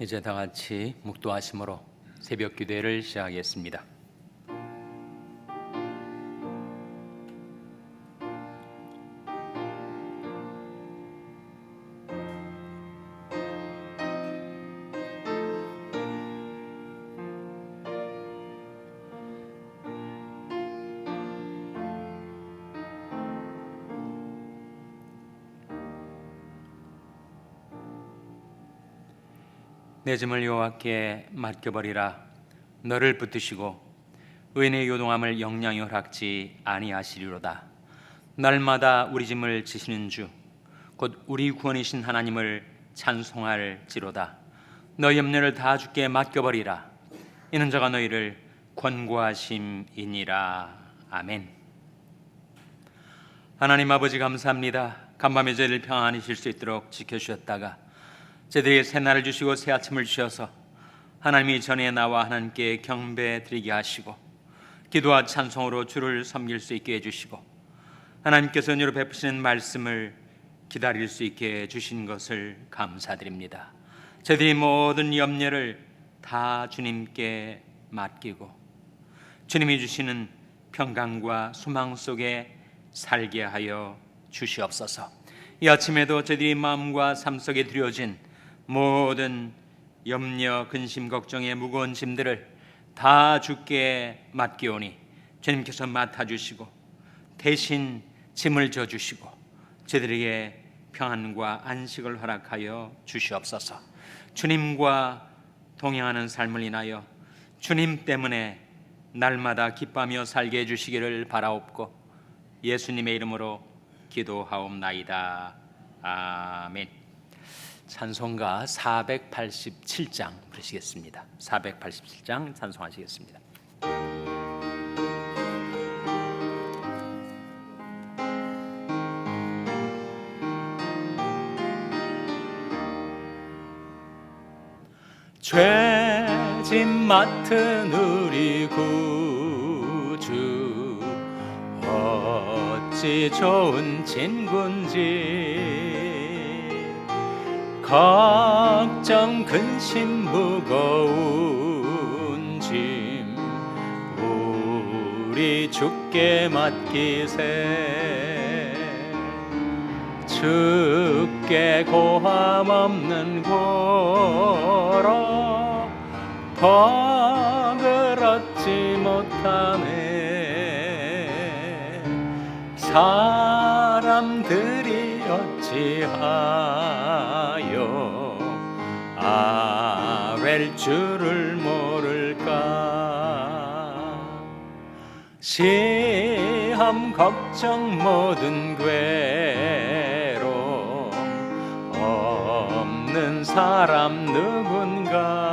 이제 다 같이 묵도하심으로 새벽 기도회를 시작하겠습니다. 내 짐을 여호와께 맡겨버리라. 너를 붙드시고 의인의 요동함을 영영히 허락지 아니하시리로다. 날마다 우리 짐을 지시는 주 곧 우리 구원이신 하나님을 찬송할지로다. 너희 염려를 다 주께 맡겨버리라. 이는 저가 너희를 권고하심이니라. 아멘. 하나님 아버지 감사합니다. 간밤에 저희를 평안히 쉴 수 있도록 지켜주셨다가 저희들에게 새날을 주시고 새 아침을 주셔서 하나님이 전에 나와 하나님께 경배 드리게 하시고 기도와 찬송으로 주를 섬길 수 있게 해주시고 하나님께서 은혜로 베푸시는 말씀을 기다릴 수 있게 해주신 것을 감사드립니다. 저희들이 모든 염려를 다 주님께 맡기고 주님이 주시는 평강과 소망 속에 살게 하여 주시옵소서. 이 아침에도 저희들이 마음과 삶 속에 들여진 모든 염려, 근심, 걱정의 무거운 짐들을 다 주께 맡기오니 주님께서 맡아주시고 대신 짐을 져주시고 저희들에게 평안과 안식을 허락하여 주시옵소서. 주님과 동행하는 삶을 인하여 주님 때문에 날마다 기뻐하며 살게 해주시기를 바라옵고 예수님의 이름으로 기도하옵나이다. 아멘. 찬송가 487장 부르시겠습니다. 487장 찬송하시겠습니다. 죄짐 맡은 우리 구주 어찌 좋은 친군지 걱정 근심 무거운 짐 우리 주께 맡기세. 주께 고함 없는 고로 복을 얻지 못하네. 사람들이 어찌하여 아랠 줄을 모를까. 시험 걱정 모든 괴로움 없는 사람 누군가.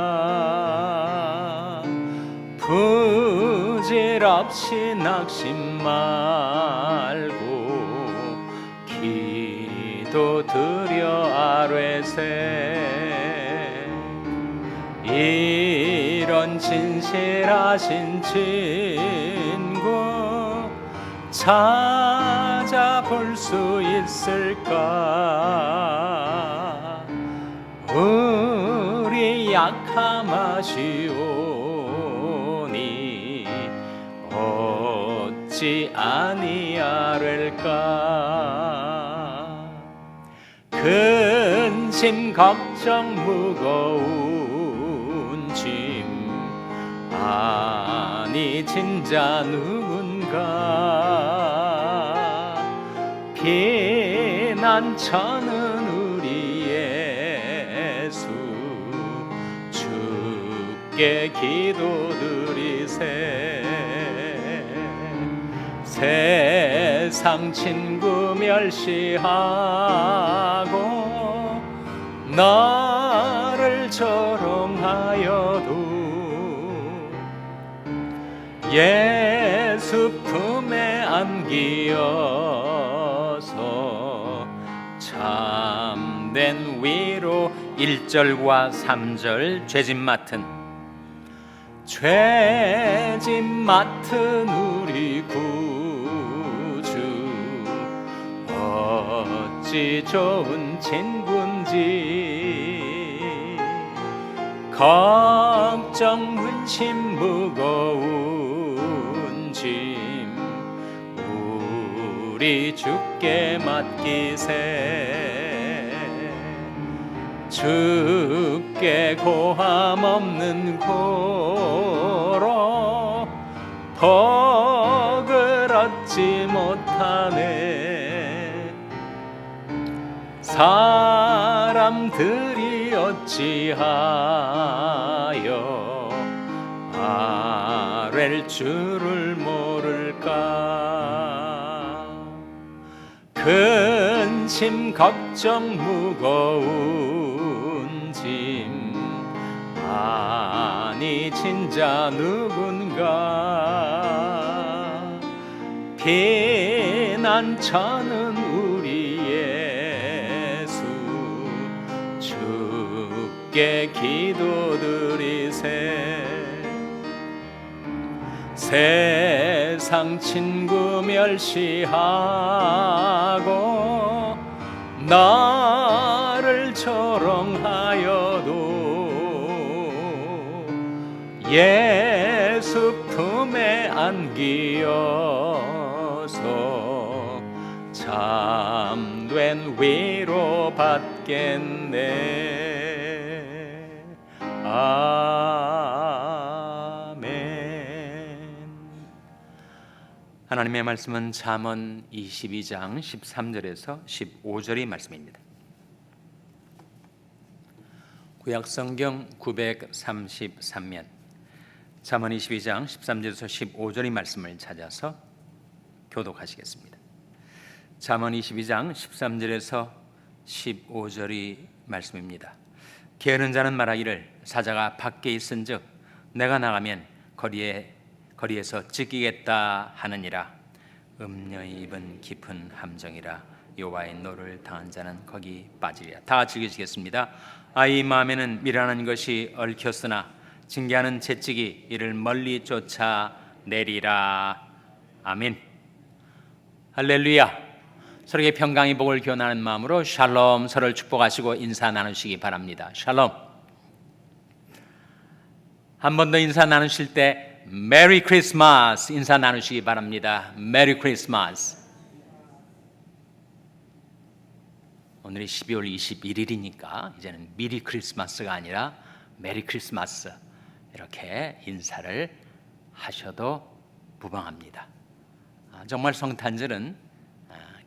부질없이 낙심 말고 기도 드려 아뢰세. 이런 진실하신 친구 찾아볼 수 있을까. 우리 약함 아시오니 어찌 아니하랄까. 근심 걱정 무거운 짐 아니 진짜 누군가. 피난처는 우리 예수 주께 기도드리세. 세상 친구 멸시하고 너를 조롱하여도 예수 품에 안기어서 참된 위로 1절과 3절 죄짐 맡은 우리 구주 어찌 좋은 친군지. 걱정 근심 무거운 짐 우리 주께 맡기세. 주께 고함 없는 고로 복을 얻지 못하네. 사람들이 어찌하여 아랠 줄을 모를까. 근심 걱정 무거운 짐 아니 진짜 누군가. 피난처는 우리 예수 주께 기도드리세. 세상 친구 멸시하고 나를 조롱하여도 예수 품에 안기어서 참된 위로 받겠네. 하나님의 말씀은 잠언 22장 13절에서 15절의 말씀입니다. 구약성경 933면 잠언 22장 13절에서 15절의 말씀을 찾아서 교독하시겠습니다. 잠언 22장 13절에서 15절의 말씀입니다. 게으른 자는 말하기를 사자가 밖에 있은즉 내가 나가면 거리에서 찢기겠다 하느니라. 음녀의 입은 깊은 함정이라 여호와의 노를 당한 자는 거기 빠지리라. 다 같이 읽으시겠습니다. 아이 마음에는 미련한 것이 얽혔으나 징계하는 채찍이 이를 멀리 쫓아내리라. 아멘. 할렐루야. 서로에게 평강의 복을 기원하는 마음으로 샬롬, 서로를 축복하시고 인사 나누시기 바랍니다. 샬롬. 한 번 더 인사 나누실 때 메리 크리스마스 인사 나누시기 바랍니다. 메리 크리스마스. 오늘이 12월 21일이니까 이제는 미리 크리스마스가 아니라 메리 크리스마스 이렇게 인사를 하셔도 무방합니다. 정말 성탄절은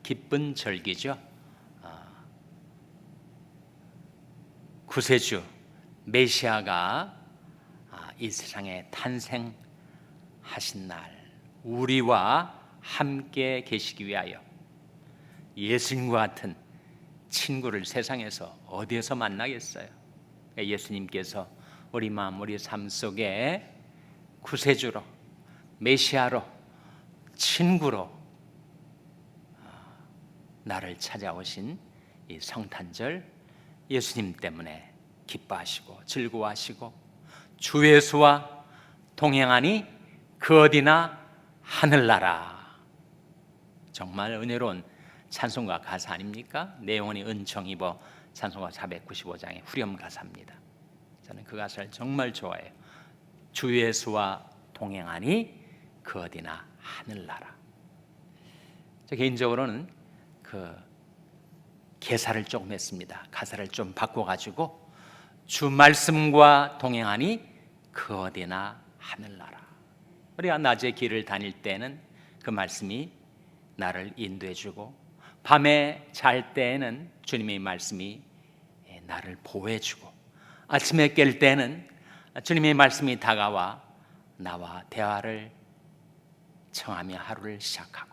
기쁜 절기죠. 구세주 메시아가 이 세상에 탄생하신 날 우리와 함께 계시기 위하여 예수님과 같은 친구를 세상에서 어디에서 만나겠어요? 예수님께서 우리 마음 우리 삶 속에 구세주로 메시아로 친구로 나를 찾아오신 이 성탄절 예수님 때문에 기뻐하시고 즐거워하시고 주 예수와 동행하니 그 어디나 하늘나라. 정말 은혜로운 찬송가 가사 아닙니까? 내 영혼이 은총 입어 찬송가 495장의 후렴 가사입니다. 저는 그 가사를 정말 좋아해요. 주 예수와 동행하니 그 어디나 하늘나라. 저 개인적으로는 그 개사를 조금 했습니다. 가사를 좀 바꿔가지고 주 말씀과 동행하니 그 어디나 하늘나라. 우리가 낮에 길을 다닐 때는 그 말씀이 나를 인도해주고 밤에 잘 때에는 주님의 말씀이 나를 보호해주고 아침에 깰 때는 주님의 말씀이 다가와 나와 대화를 청하며 하루를 시작하고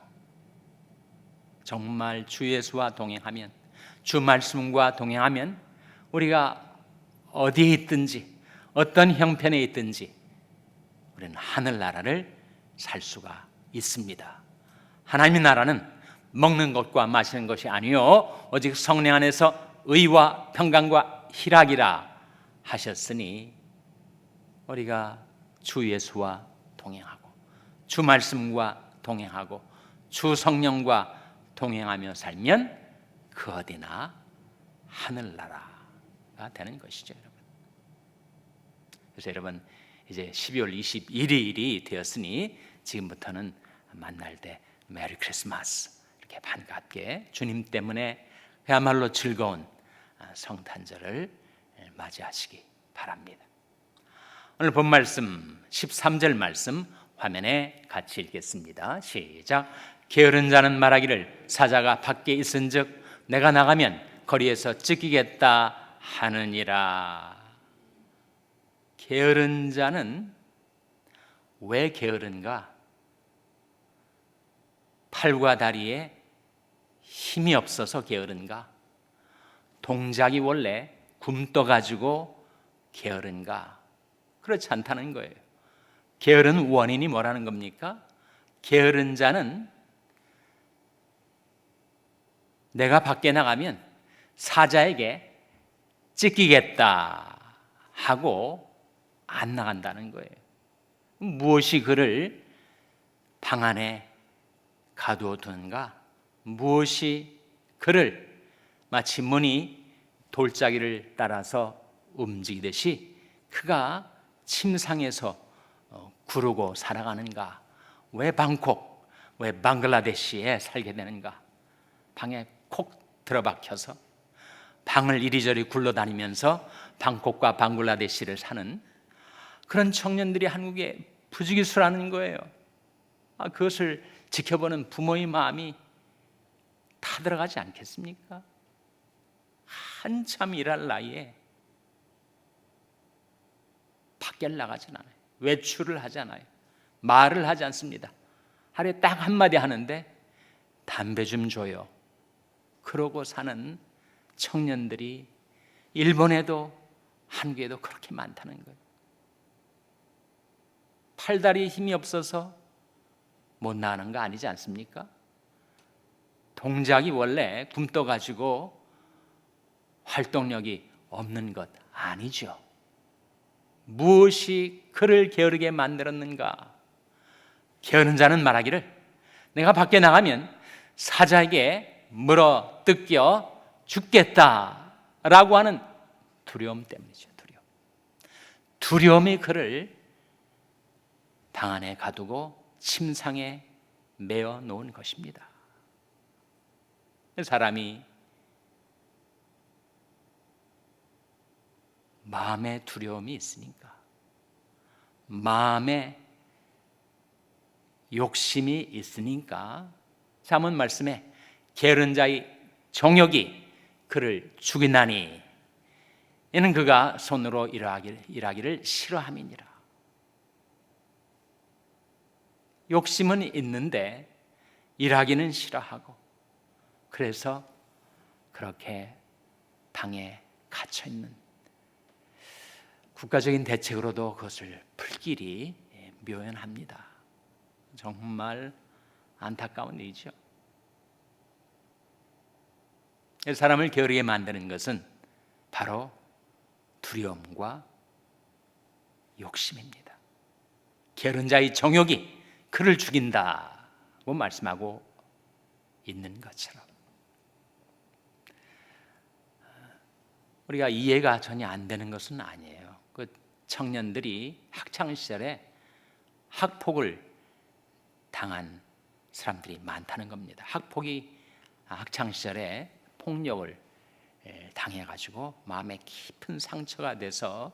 정말 주 예수와 동행하면 주 말씀과 동행하면 우리가 어디에 있든지 어떤 형편에 있든지 우리는 하늘나라를 살 수가 있습니다. 하나님의 나라는 먹는 것과 마시는 것이 아니요 오직 성령 안에서 의와 평강과 희락이라 하셨으니 우리가 주 예수와 동행하고 주 말씀과 동행하고 주 성령과 동행하며 살면 그 어디나 하늘나라가 되는 것이죠. 여러분. 그래서 여러분 이제 12월 21일이 되었으니 지금부터는 만날 때 메리 크리스마스 이렇게 반갑게 주님 때문에 그야말로 즐거운 성탄절을 맞이하시기 바랍니다. 오늘 본 말씀 13절 말씀 화면에 같이 읽겠습니다. 시작. 게으른 자는 말하기를 사자가 밖에 있은즉 내가 나가면 거리에서 찢기겠다 하느니라. 게으른 자는 왜 게으른가? 팔과 다리에 힘이 없어서 게으른가? 동작이 원래 굼떠가지고 게으른가? 그렇지 않다는 거예요. 게으른 원인이 뭐라는 겁니까? 게으른 자는 내가 밖에 나가면 사자에게 찢기겠다 하고 안 나간다는 거예요. 무엇이 그를 방 안에 가두어 두는가? 무엇이 그를 마치 문이 돌짜기를 따라서 움직이듯이 그가 침상에서 구르고 살아가는가? 왜 방콕, 왜 방글라데시에 살게 되는가? 방에 콕 들어박혀서 방을 이리저리 굴러다니면서 방콕과 방글라데시를 사는 그런 청년들이 한국에 부지기수라는 거예요. 그것을 지켜보는 부모의 마음이 다 들어가지 않겠습니까? 한참 일할 나이에 밖에 나가지 않아요. 외출을 하지 않아요. 말을 하지 않습니다. 하루에 딱 한마디 하는데 담배 좀 줘요. 그러고 사는 청년들이 일본에도 한국에도 그렇게 많다는 거예요. 팔다리에 힘이 없어서 못 나가는 거 아니지 않습니까? 동작이 원래 굼떠가지고 활동력이 없는 것 아니죠. 무엇이 그를 게으르게 만들었는가? 게으른 자는 말하기를 내가 밖에 나가면 사자에게 물어 뜯겨 죽겠다라고 하는 두려움 때문이죠. 두려움이 그를 방 안에 가두고 침상에 메어 놓은 것입니다. 사람이 마음에 두려움이 있으니까, 마음에 욕심이 있으니까 잠언 말씀에 게으른 자의 정욕이 그를 죽이나니 이는 그가 손으로 일하기를 싫어함이니라. 욕심은 있는데 일하기는 싫어하고 그래서 그렇게 방에 갇혀 있는, 국가적인 대책으로도 그것을 풀길이 묘연합니다. 정말 안타까운 일이죠. 사람을 게으르게 만드는 것은 바로 두려움과 욕심입니다. 게으른 자의 정욕이 그를 죽인다고 말씀하고 있는 것처럼 우리가 이해가 전혀 안 되는 것은 아니에요. 그 청년들이 학창 시절에 학폭을 당한 사람들이 많다는 겁니다. 학창 시절에 폭력을 당해가지고 마음에 깊은 상처가 돼서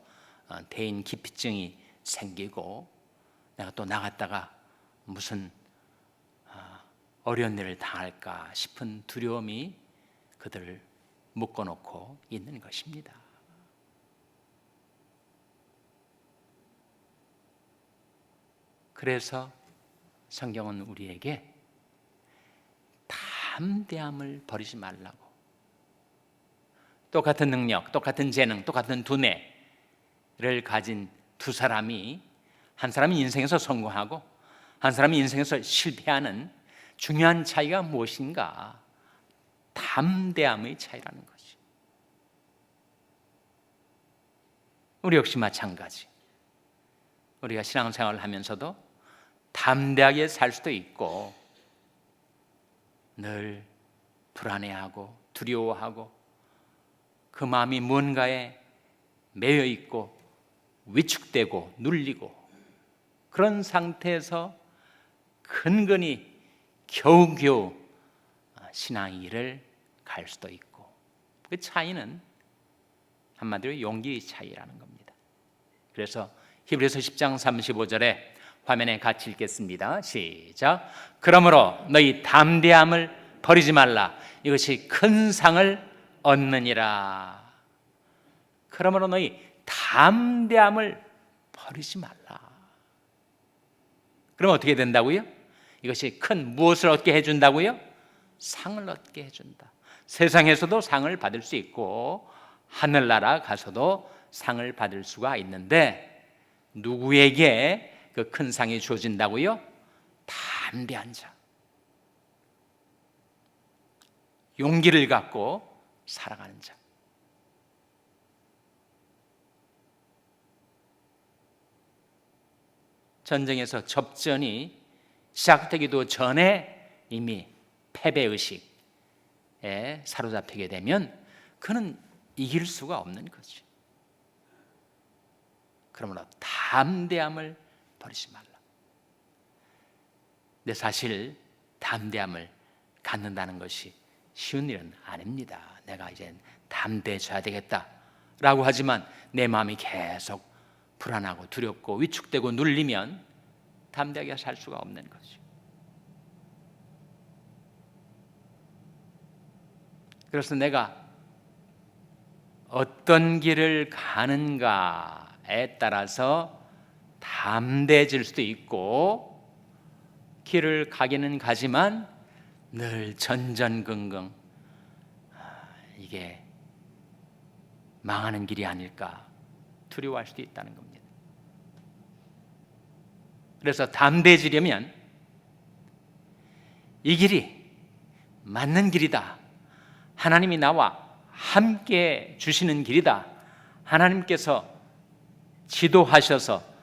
대인 기피증이 생기고 내가 또 나갔다가 무슨 어려운 일을 당할까 싶은 두려움이 그들을 묶어놓고 있는 것입니다. 그래서 성경은 우리에게 담대함을 버리지 말라고, 똑같은 능력, 똑같은 재능, 똑같은 두뇌를 가진 두 사람이, 한 사람이 인생에서 성공하고 한 사람이 인생에서 실패하는 중요한 차이가 무엇인가? 담대함의 차이라는 거지. 우리 역시 마찬가지. 우리가 신앙생활을 하면서도 담대하게 살 수도 있고 늘 불안해하고 두려워하고 그 마음이 뭔가에 매여 있고 위축되고 눌리고 그런 상태에서 근근히 겨우겨우 신앙의 길을 갈 수도 있고, 그 차이는 한마디로 용기의 차이라는 겁니다. 그래서 히브리서 10장 35절에 화면에 같이 읽겠습니다. 시작. 그러므로 너희 담대함을 버리지 말라. 이것이 큰 상을 얻느니라. 그러므로 너희 담대함을 버리지 말라. 그럼 어떻게 된다고요? 이것이 큰 무엇을 얻게 해준다고요? 상을 얻게 해준다. 세상에서도 상을 받을 수 있고 하늘나라 가서도 상을 받을 수가 있는데, 누구에게 그 큰 상이 주어진다고요? 담대한 자, 용기를 갖고 살아가는 자. 전쟁에서 접전이 시작되기도 전에 이미 패배의식에 사로잡히게 되면 그는 이길 수가 없는 거지. 그러므로 담대함을 버리지 말라. 근데 사실 담대함을 갖는다는 것이 쉬운 일은 아닙니다. 내가 이제 담대해져야 되겠다라고 하지만 내 마음이 계속 불안하고 두렵고 위축되고 눌리면 담대하게 살 수가 없는 거죠. 그래서 내가 어떤 길을 가는가에 따라서 담대해질 수도 있고, 길을 가기는 가지만 늘 전전긍긍, 이게 망하는 길이 아닐까 두려워할 수도 있다는 겁니다. 그래서 담대해지려면 이 길이 맞는 길이다, 하나님이 나와 함께 주시는 길이다, 하나님께서 지도하셔서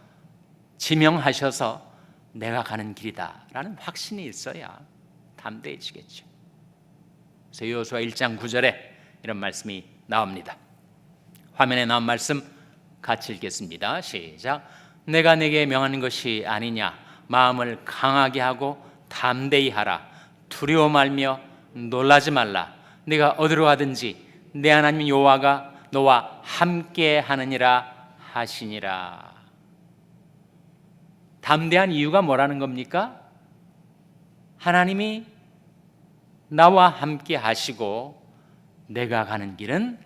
지명하셔서 내가 가는 길이다 라는 확신이 있어야 담대해지겠죠. 그래서 여호수아 1장 9절에 이런 말씀이 나옵니다. 화면에 나온 말씀 같이 읽겠습니다. 시작. 내가 내게 명하는 것이 아니냐, 마음을 강하게 하고 담대히 하라. 두려워 말며 놀라지 말라. 네가 어디로 가든지 내 하나님 여호와가 너와 함께 하느니라 하시니라. 담대한 이유가 뭐라는 겁니까? 하나님이 나와 함께 하시고 내가 가는 길은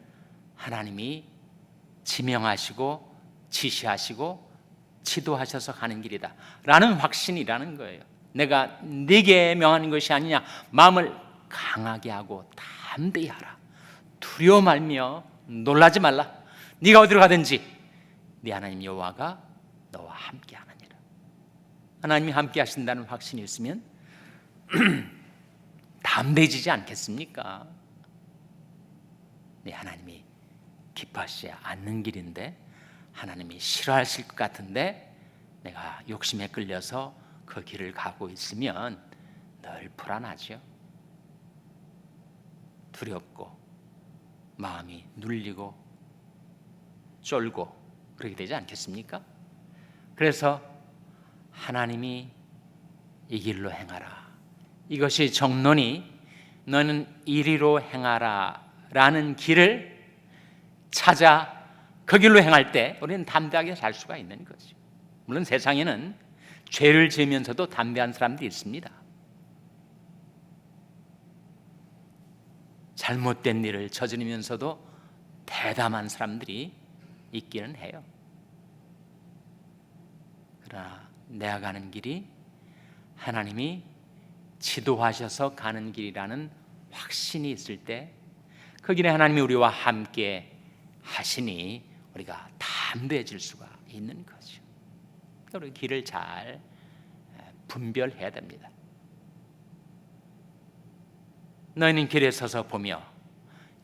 하나님이 지명하시고 지시하시고 지도하셔서 가는 길이다 라는 확신이라는 거예요. 내가 네게 명하는 것이 아니냐, 마음을 강하게 하고 담대히 하라. 두려워 말며 놀라지 말라. 네가 어디로 가든지 네 하나님 여호와가 너와 함께 하느니라. 하나님이 함께 하신다는 확신이 있으면 담대해지지 않겠습니까? 네, 하나님이 기뻐하시지 않는 길인데, 하나님이 싫어하실 것 같은데 내가 욕심에 끌려서 그 길을 가고 있으면 늘 불안하죠. 두렵고 마음이 눌리고 쫄고 그렇게 되지 않겠습니까? 그래서 하나님이 이 길로 행하라, 이것이 정론이 너는 이리로 행하라 라는 길을 찾아 그 길로 행할 때 우리는 담대하게 살 수가 있는 거죠. 물론 세상에는 죄를 지으면서도 담대한 사람들이 있습니다. 잘못된 일을 저지르면서도 대담한 사람들이 있기는 해요. 그러나 내가 가는 길이 하나님이 지도하셔서 가는 길이라는 확신이 있을 때 그 길에 하나님이 우리와 함께 하시니 우리가 담대해질 수가 있는 거죠. 그러니까 우리 길을 잘 분별해야 됩니다. 너희는 길에 서서 보며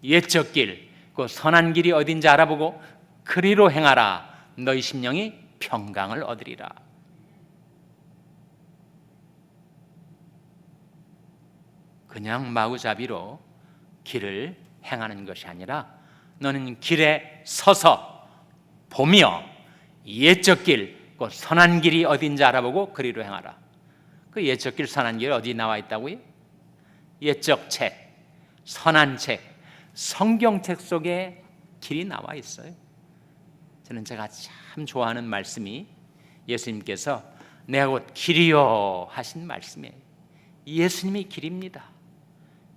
옛적 길, 그 선한 길이 어딘지 알아보고 그리로 행하라. 너희 심령이 평강을 얻으리라. 그냥 마구잡이로 길을 행하는 것이 아니라 너는 길에 서서 보며 옛적 길, 그 선한 길이 어딘지 알아보고 그리로 행하라. 그 옛적 길, 선한 길이 어디 나와 있다고요? 옛적 책, 선한 책, 성경책 속에 길이 나와 있어요. 저는 제가 참 좋아하는 말씀이 예수님께서 내가 곧 길이요 하신 말씀이에요. 예수님이 길입니다.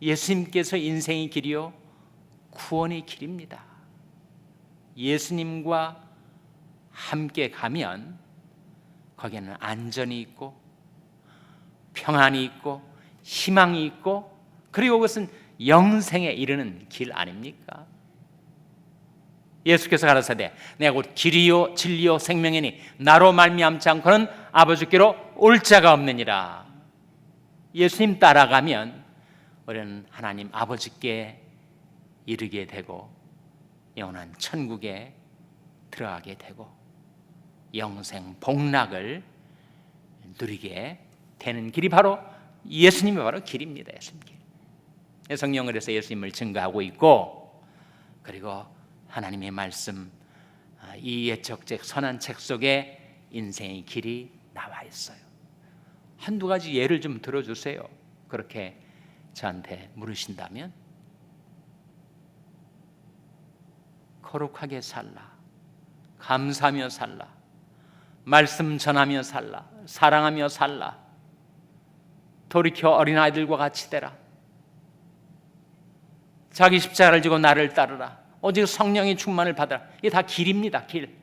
예수님께서 인생의 길이요 구원의 길입니다. 예수님과 함께 가면 거기에는 안전이 있고 평안이 있고 희망이 있고, 그리고 그것은 영생에 이르는 길 아닙니까? 예수께서 가라사대 내가 곧 길이요 진리요 생명이니 나로 말미암지 않고는 아버지께로 올 자가 없느니라. 예수님 따라가면 우리는 하나님 아버지께 이르게 되고 영원한 천국에 들어가게 되고 영생 복락을 누리게 되는 길이 바로 예수님이 바로 길입니다. 예수님 길. 성경은 그래서 예수님을 증거하고 있고, 그리고 하나님의 말씀, 이 옛적 책 선한 책 속에 인생의 길이 나와 있어요. 한두 가지 예를 좀 들어주세요. 그렇게 저한테 물으신다면, 거룩하게 살라, 감사하며 살라, 말씀 전하며 살라, 사랑하며 살라, 돌이켜 어린아이들과 같이 되라, 자기 십자가를 지고 나를 따르라, 오직 성령의 충만을 받으라. 이게 다 길입니다. 길.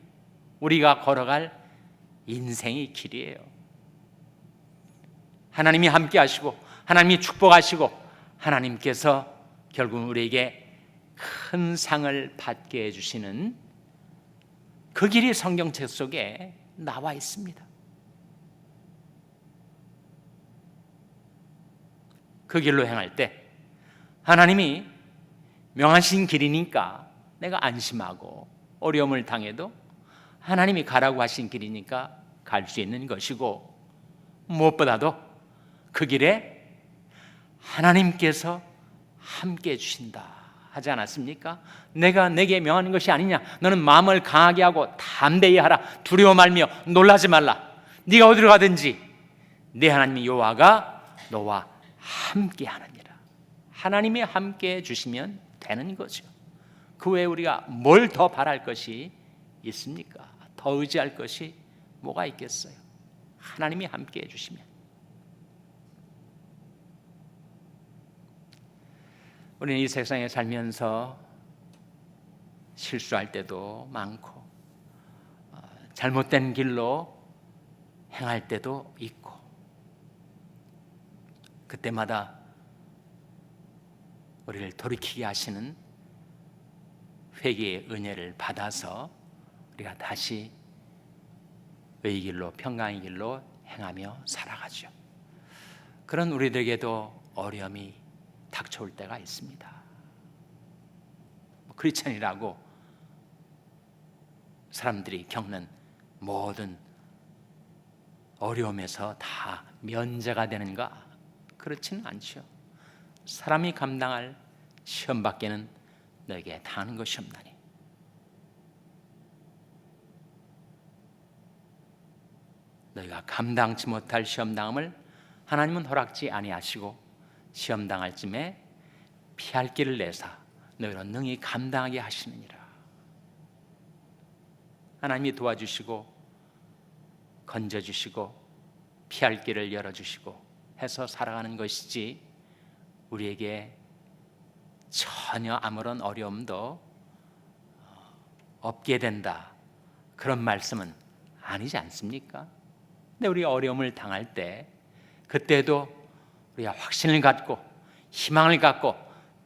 우리가 걸어갈 인생의 길이에요. 하나님이 함께 하시고 하나님이 축복하시고 하나님께서 결국 우리에게 큰 상을 받게 해주시는 그 길이 성경책 속에 나와 있습니다. 그 길로 행할 때 하나님이 명하신 길이니까 내가 안심하고, 어려움을 당해도 하나님이 가라고 하신 길이니까 갈 수 있는 것이고, 무엇보다도 그 길에 하나님께서 함께 해주신다 하지 않았습니까? 내가 내게 명하는 것이 아니냐, 너는 마음을 강하게 하고 담대히 하라, 두려워 말며 놀라지 말라, 네가 어디로 가든지 네 하나님 여호와가 너와 함께 하느니라. 하나님이 함께 해주시면 되는 거죠. 그 외에 우리가 뭘 더 바랄 것이 있습니까? 더 의지할 것이 뭐가 있겠어요? 하나님이 함께 해주시면. 우리는 이 세상에 살면서 실수할 때도 많고 잘못된 길로 행할 때도 있고, 그때마다 우리를 돌이키게 하시는 회개의 은혜를 받아서 우리가 다시 의의 길로, 평강의 길로 행하며 살아가죠. 그런 우리들에게도 어려움이 닥쳐올 때가 있습니다. 크리스천이라고 사람들이 겪는 모든 어려움에서 다 면제가 되는가? 그렇지는 않죠. 사람이 감당할 시험 밖에는 너에게 다하는 것이 없나니. 너희가 감당치 못할 시험당함을 하나님은 허락지 아니하시고 시험당할 쯤에 피할 길을 내사 너희로 능히 감당하게 하시느니라. 하나님이 도와주시고 건져주시고 피할 길을 열어주시고 해서 살아가는 것이지, 우리에게 전혀 아무런 어려움도 없게 된다, 그런 말씀은 아니지 않습니까? 근데 우리가 어려움을 당할 때 그때도 우리가 확신을 갖고 희망을 갖고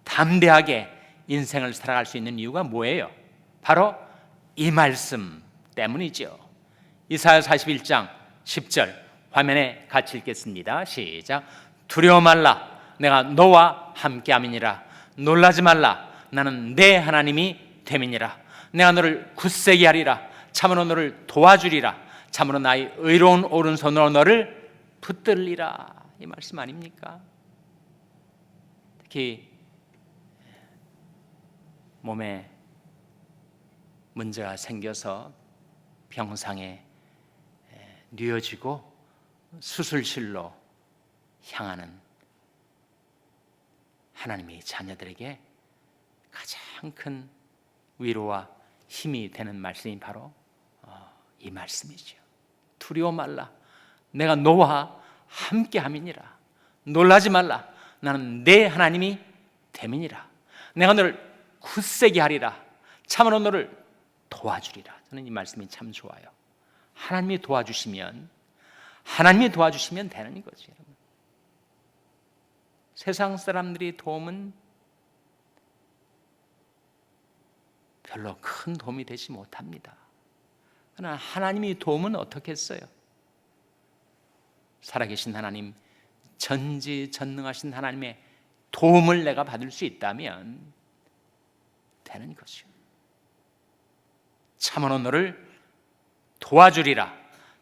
담대하게 인생을 살아갈 수 있는 이유가 뭐예요? 바로 이 말씀 때문이죠. 이사야 41장 10절 화면에 같이 읽겠습니다. 시작. 두려워 말라, 내가 너와 함께함이니라. 놀라지 말라, 나는 내 하나님이 됨이니라. 내가 너를 굳세게 하리라. 참으로 너를 도와주리라. 참으로 나의 의로운 오른손으로 너를 붙들리라. 이 말씀 아닙니까? 특히 몸에 문제가 생겨서 병상에 뉘어지고 수술실로 향하는 하나님의 자녀들에게 가장 큰 위로와 힘이 되는 말씀이 바로 이 말씀이죠. 두려워 말라. 내가 너와 함께함이니라. 놀라지 말라. 나는 내 하나님이 됨이니라. 내가 너를 굳세게 하리라. 참으로 너를 도와주리라. 저는 이 말씀이 참 좋아요. 하나님이 도와주시면 되는 거지. 세상 사람들이 도움은 별로 큰 도움이 되지 못합니다. 그러나 하나님이 도움은 어떻게 했어요? 살아계신 하나님, 전지전능하신 하나님의 도움을 내가 받을 수 있다면 되는 것이요. 참으로 너를 도와주리라.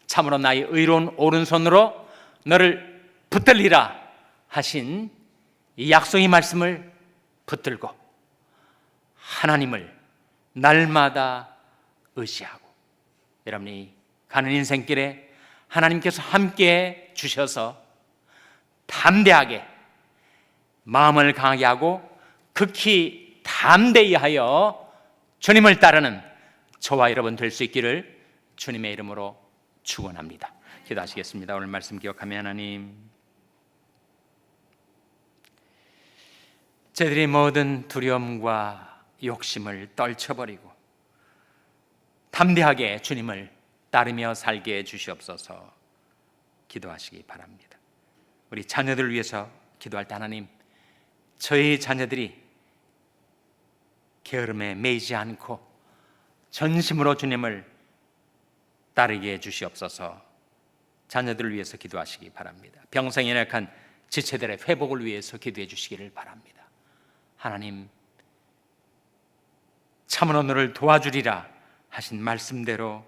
참으로 나의 의로운 오른손으로 너를 붙들리라 하신 이 약속의 말씀을 붙들고 하나님을 날마다 의지하고, 여러분이 가는 인생길에 하나님께서 함께 주셔서 담대하게 마음을 강하게 하고 극히 담대히 하여 주님을 따르는 저와 여러분 될 수 있기를 주님의 이름으로 축원합니다. 기도하시겠습니다. 오늘 말씀 기억하며 하나님, 저희들이 모든 두려움과 욕심을 떨쳐버리고 담대하게 주님을 따르며 살게 해주시옵소서. 기도하시기 바랍니다. 우리 자녀들을 위해서 기도할 때 하나님, 저희 자녀들이 게으름에 매이지 않고 전심으로 주님을 따르게 해주시옵소서. 자녀들을 위해서 기도하시기 바랍니다. 병상에 연약한 지체들의 회복을 위해서 기도해 주시기를 바랍니다. 하나님, 참으로 너를 도와주리라 하신 말씀대로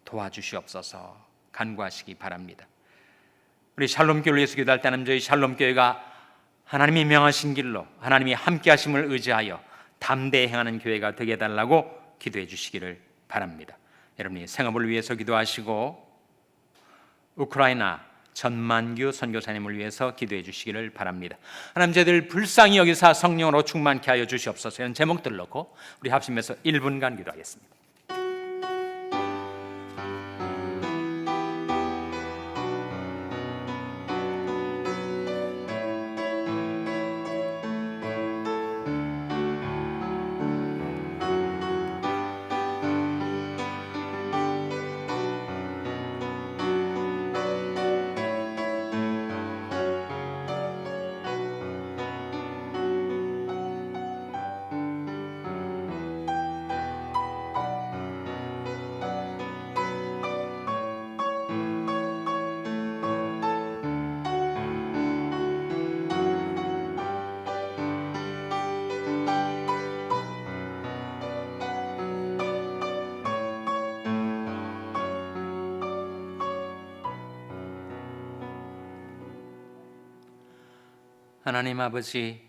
도와주시옵소서. 간구하시기 바랍니다. 우리 샬롬교회를 위해서 기도할 때는 저희 샬롬교회가 하나님이 명하신 길로 하나님이 함께 하심을 의지하여 담대히 행하는 교회가 되게 해달라고 기도해 주시기를 바랍니다. 여러분이 생업을 위해서 기도하시고 우크라이나 전만규 선교사님을 위해서 기도해 주시기를 바랍니다. 하나님, 저희들 불쌍히 여기사 성령으로 충만케 하여 주시옵소서. 이런 제목들을 놓고 우리 합심해서 1분간 기도하겠습니다. 하나님 아버지,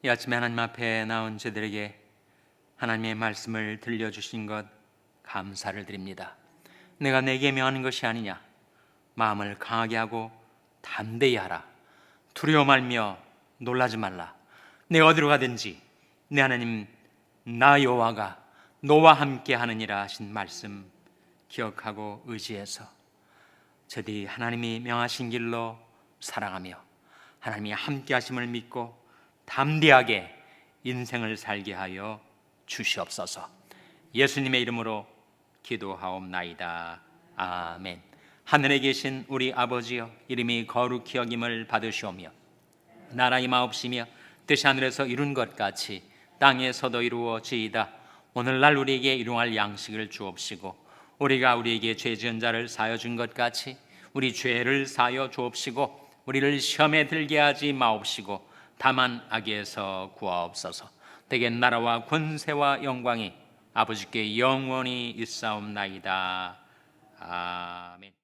이 아침에 하나님 앞에 나온 저들에게 하나님의 말씀을 들려주신 것 감사를 드립니다. 내가 내게 명하는 것이 아니냐, 마음을 강하게 하고 담대히 하라. 두려워 말며 놀라지 말라. 내가 어디로 가든지 내 하나님 나 여호와가 너와 함께 하느니라 하신 말씀 기억하고 의지해서 저들이 하나님이 명하신 길로 살아가며 하나님이 함께 하심을 믿고 담대하게 인생을 살게 하여 주시옵소서. 예수님의 이름으로 기도하옵나이다. 아멘. 하늘에 계신 우리 아버지여, 이름이 거룩히 여김을 받으시오며 나라 임하옵시며 뜻이 하늘에서 이룬 것 같이 땅에서도 이루어지이다. 오늘날 우리에게 일용할 양식을 주옵시고 우리가 우리에게 죄 지은 자를 사하여 준 것 같이 우리 죄를 사하여 주옵시고 우리를 시험에 들게 하지 마옵시고 다만 악에서 구하옵소서. 대개 나라와 권세와 영광이 아버지께 영원히 있사옵나이다. 아멘.